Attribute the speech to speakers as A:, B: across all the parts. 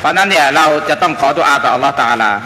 A: เพราะนั้นเนี่ยเราจะต้องขอดุอาต่ออัลลอฮ์ตะอาลา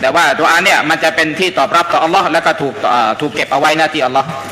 A: แต่ว่าดุอาเนี่ยมันจะเป็นที่ตอบรับต่ออัลลอฮ์และก็ถูกเก็บเอาไว้หน้าที่อัลลอฮ์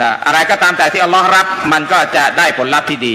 A: นะอะไรก็ตามแต่ที่อัลลอฮ์รับมันก็จะได้ผลลัพธ์ที่ดี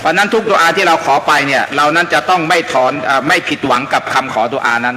A: เพราะนั้นทุกดุอาที่เราขอไปเนี่ยเรานั้นจะต้องไม่ผิดหวังกับคำขอดุอานั้น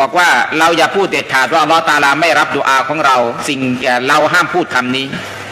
A: บอกว่าเราอย่าพูดเด็ดขาดว่าอัลลอฮ์ตะอาลาไม่รับดุอาของเราเราห้ามพูดคำนี้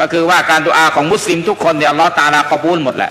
A: ก็คือว่าการดุอาของมุสลิมทุกคนเนี่ยอัลลอฮ์ตะอาลากบูลหมดแหละ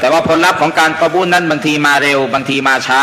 A: แต่ว่าผลลัพธ์ของการกบูลนั้นบางทีมาเร็วบางทีมาช้า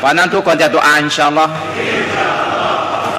A: เพราะนั้นทุกคนจะดุอาอินชาอัลลอฮ์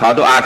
A: ขอดุอา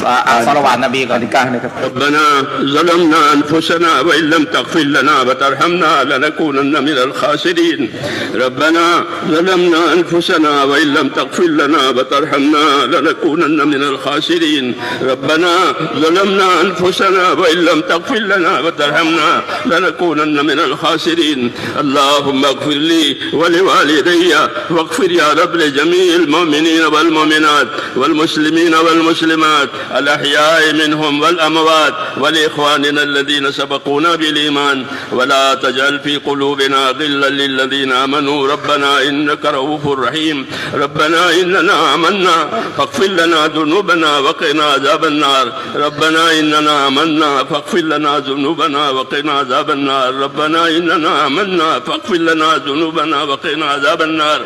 A: ศอลาวาตนบีก่อนที่9นะครับ
B: ربنا ظلمنا أنفسنا وإن لم تغفر لنا وترحمنا لنكونن من الخاسرين. ربنا ظلمنا أنفسنا وإن لم تغفر لنا وترحمنا لنكونن من الخاسرين. ربنا ظلمنا أنفسنا وإن لم تغفر لنا وترحمنا لنكونن من الخاسرين. اللهم اغفر لي ولوالدي واغفر يا رب لجميع المؤمنين والمؤمنات والمسلمين والمسلمات الأحياء منهم والأموات ولإخواننا الذين سبقونا بالإيمان ولا تجعل في قلوبنا غلا للذين آمنوا ربنا إنك رؤوف رحيم. ربنا إننا آمنا فاغفر لنا ذنوبنا وقنا عذاب النار. ربنا إننا آمنا فاغفر لنا ذنوبنا وقنا عذاب النار. ربنا إننا آمنا فاغفر لنا ذنوبنا وقنا عذاب النار.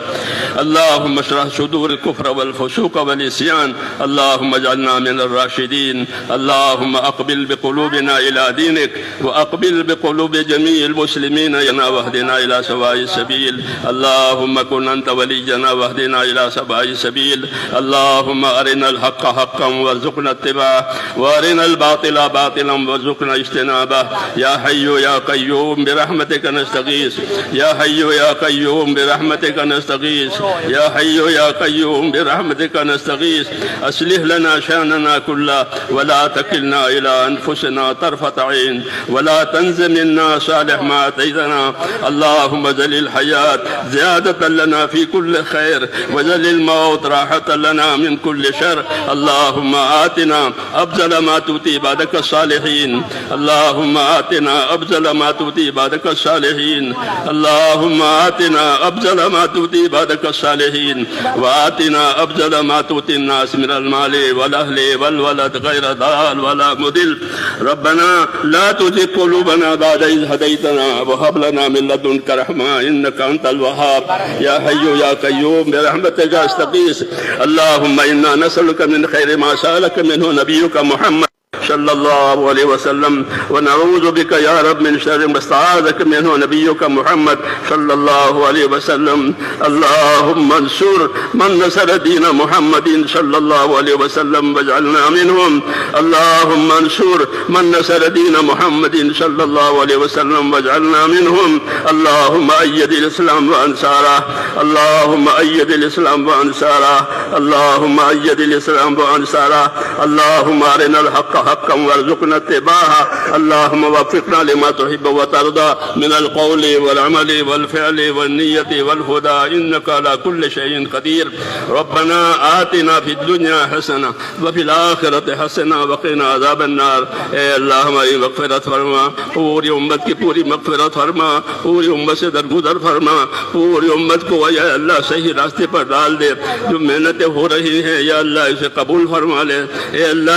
B: اللهم اشرح صدور الكفر والفسوق والعصيان. اللهم اجعلنا من الراشدين. اللهم أقبل بقلوبنا إلى دينك وأقبل بقلوب جميع المسلمين واهدنا إلى سواء السبيل. اللهم كن أنت ولينا واهدنا إلى سواء السبيل. اللهم أرنا الحق حقا وارزقنا اتباعه وأرنا الباطل باطلا وارزقنا اجتنابه. يا حي يا قيوم برحمتك نستغيث. يا حي يا قيوم برحمتك نستغيث. يا حي يا قيوم برحمتك نستغيث. أصلح لنا شأننا كله ولا تكلنا إلى أنفسنا طرفة عين ولا تنز منا صالح ما أتيتنا. اللهم زل الحياة زيادة لنا في كل خير وزل الموت راحة لنا من كل شر. اللهم آتنا أفضل ما تؤتي عبادك الصالحين. اللهم آتنا أفضل ما تؤتي عبادك الصالحين. اللهم آتنا أفضل ما تؤتي عبادك الصالحين وآتنا أفضل ما تؤتي الناس من المال والأهل والولد غير ضال ولا مضل. ربنا لا تزغ قلوبنا بعد إذ هديتنا وهب لنا من لدنك رحمة إنك أنت الوهاب. يا حي يا قيوم برحمتك أستغيث. اللهم إنا نسألك من خير ما سألك منه نبيك محمد صلى الله عليه وسلم ونعوذ بك يا رب من شر ما استعاذك منه نبيك محمد صلى الله عليه وسلم. اللهم انصر من نصر دين محمد صلى الله عليه وسلم واجعلنا منهم. اللهم انصر من نصر دين محمد صلى الله عليه وسلم واجعلنا منهم. اللهم أيد الإسلام وأنصاره. اللهم أيد الإسلام وأنصاره. اللهم أيد الإسلام وأنصاره. اللهم أرنا الحق حقا وارزقنا اتباعه. اللهم وفقنا لما تحب وترضى من القول والعمل والفعل والنية والهدى إنك على كل شيء قدير. ربنا آتنا في الدنيا حسنة وفي الآخرة حسنة وقنا عذاب النار. اے اللہ ہماری مغفرت فرما, پوری امت کی پوری مغفرت فرما, پوری امت سے درگزر فرما, پوری امت کو یا اللہ صحیح راستے پر ڈال دے. جو محنتیں ہو رہی ہیں یا اللہ اسے قبول فرما لے. اے اللہ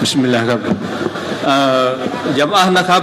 C: Bismillah ครับจำอะห์นะครับ